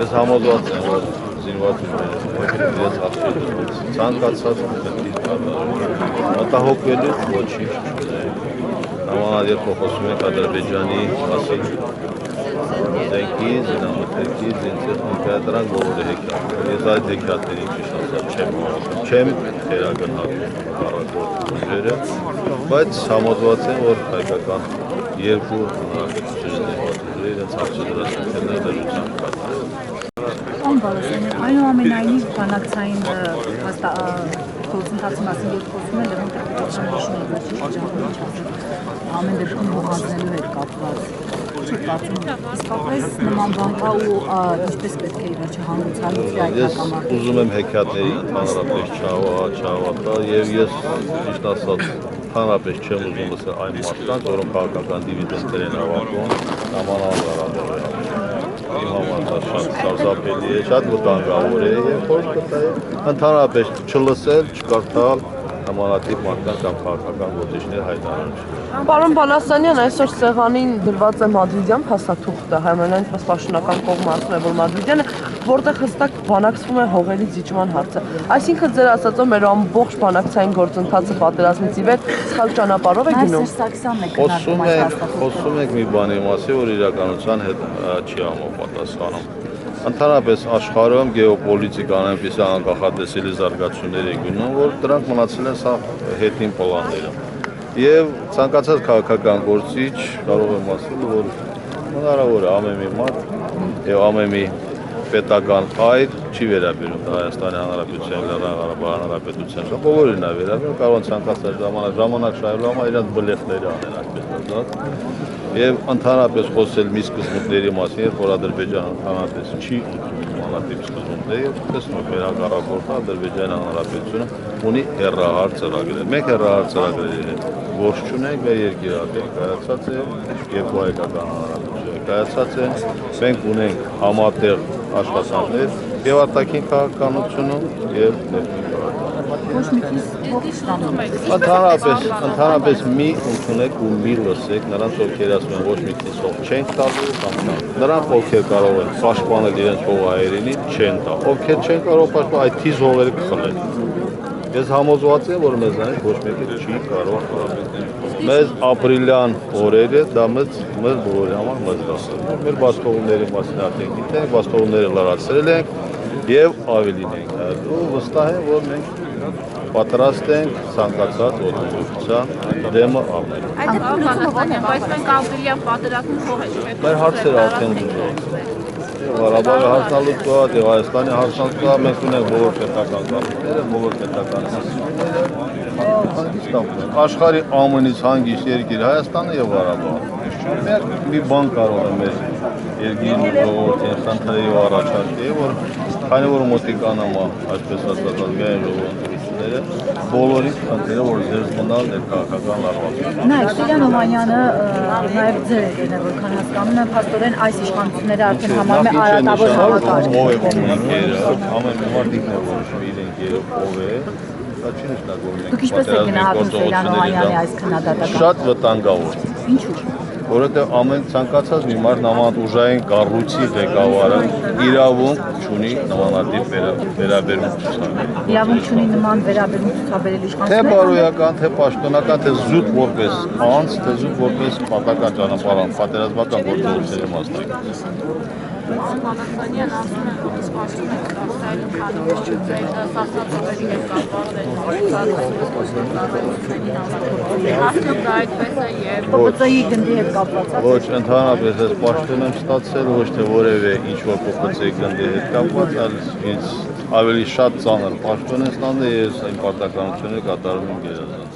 Ես համոզված եմ, որ զինվորները իրենց արժեքները ցանկացած պետք է մտահոգվելու ոչինչ չկա։ Նամանալ երբ խոսում ենք Ադրբեջանի մասին, զենքի, զինամթերքի, զինտեխնիկա, դրանք բոլորը հեքիաթներ։ Ես այդ հեքիաթներին չեմ թերագնահատում կառավարության ուժերը, բայց համոզված եմ, որ հայկական երկու հանրապետությունների իրենց արժեքները դժվարությամբ կատարել։ Այնուամենայնիվ բանակցային գործընթացի մասին երբ խոսում են Լևոն Տեր-Պետրոսյանը ամեն դեպքում հողանձնելու հետ կապված իսկապես նման բան կա ու ինչպես պետք է իրաչը հանգուցալուց Ես ուզում եմ հեքիաթների ընդհանրապես չհավատա եւ ես ճիշտ ասած ընդհանրապես չեմ ուզում ասել այն մարդկանց, որոնք քաղաքական դիվիդենտներ են հավաքում, նամանալ իմ համար դա շատ սարսափելի է, շատ վտանգավոր է եւ որ ընդհանրապես չլսել, չկարդալ նմանատիպ մարդկանց կամ քաղաքական գործիչներ հայտարարություն։ Պարոն Բալասանյան, այսօր սեղանին դրված է Մադրիդյան փաստաթուղթը, համենայնպես պաշտոնական կողմը ասում է, որ Մադրիդյանը, որտեղ հստակ բանակցվում է հողերի զիջման հարցը։ Այսինքն ձեր ասածով մեր ամբողջ բանակցային գործընթացը պատերազմից ի վեր սխալ ճանապարհով է գնում։ Խոսում ենք մի բանի մասին, որ իրականության հետ չի համապատասխանում։ Ընդհանրապես աշխարհում գեոպոլիտիկան այնպիսի անկախատեսելի զարգացումներ է գնում, որ դրանք մնացել են սա հետին պլանները։ Եվ ցանկացած քաղաքական գործիչ կարող եմ ասել, որ հնարավոր է ամեն մի մարդ եւ ամեն մի պետական այր չի վերաբերում Հայաստանի Հանրապետության, Լեռնային Ղարաբաղի Հանրապետության, բոլորին է վերաբերում, կարող են ցանկացած ժամանակ շահելու համար իրենց բլեֆները անեն, այսպես ասած։ Եվ ընդհանրապես խոսել մի սկզբունքների մասին, երբ որ Ադրբեջանը ընդհանրապես չի ընդունում նմանատիպ սկզբունքներ, եւ տեսնում եք վերակառավարողը Ադրբեջանի Հանրապետությունը ունի հեռահար ծրագրեր։ Մենք հեռահար ծրագրերի հետ գործ չունենք, մեր երկիրը կայացած է երկու հայկական հանրապետություն կայացած է, մենք ունենք համատեղ աշխատանքներ եւ արտաքին քաղաքականությունում եւ ներքին Ընդհանրապես մի ընդունեք ու մի լսեք նրանց, ովքեր ասում են ոչ մի քիչ հող չենք տալու կամ նրանք, ովքեր կարող են պաշտպանել իրենց հողահայրենին, չեն տա։ Ովքեր չեն կարող պաշտպանել, այդ թիզ հողերը կխլեն։ Ես համոզված եմ, որ մեզանից ոչ մեկը չի կարող մեզ ապրիլյան օրերը դա մեզ բոլորի համար մեծ դասել։ Մեր բաստողունների մասին արդեն գիտենք, բաստողունները լրացրել ենք եւ ավելին ենք այլ ու վստահ եմ, որ մենք պատրաստ ենք ցանկացած ոտնձգության դեմը առնել։ Բայց մենք ապրիլյան պատերազմում փող ենք։ Մեր հարցերը արդեն դժվար։ Ղարաբաղի հարցնալուծված եւ Հայաստանի հարցնալուծված մենք ունենք բոլոր պետական կառույցները, բոլոր պետական ինստիտուտները հանգիստ ենք։ Աշխարհի ամենից հանգիստ երկիր Հայաստանը եւ Ղարաբաղը։ Մեր մի բան կարող է մեր երկրի ժողովրդին խնդրի ու առաջարկի, որ քանի որ մոտիկանամ այսպես ասած միայն ժողովրդները բոլորի խնդիրը որ ձեզ մնալ ներքաղաքական լարվածություն։ Նայեք, Սիրան Օմանյանը նաև ձեր եկել է, որքան հասկանում եմ, փաստորեն այս իշխանությունները արդեն համարում է արատավոր համակարգ։ Ամեն մի մարդ ինքնավորում իրենք երբ ով է, դա չի նշանակում։ Դուք ինչպես եք գնահատում Սիրան Օմանյանի այս քննադատական։ Շատ վտանգավոր։ Ինչու՞։ Որովհետև ամեն ցանկացած մի մարդ նմանատ ուժային կառույցի ղեկավարը իրավունք չունի նմանատիպ վերաբերմունք ցուցաբերել։ Իրավունք չունի նման վերաբերմունք ցուցաբերել իշխանությունը։ Թե բարոյական, թե պաշտոնական, թե զուտ որպես անձ, թե զուտ որպես պատական ճանապարհ, պատերազմական գործողությունների մասնակից։ Բալասանյան ասում է, որ սպասում եք ասել, քանի որ սասնապետերի հետ կապված է հասնում դա այդպես է եւ ՊՊՑ-ի գնդի հետ կապված է։ Ոչ, ընդհանրապես ես պաշտոն եմ ստացել, ոչ թե որևէ ինչ-որ ՊՊՑ-ի գնդի հետ կապված, այլ ինձ ավելի շատ ծանր պաշտոն եմ ստանում, ես այն պարտականությունը կատարում եմ գերազանց։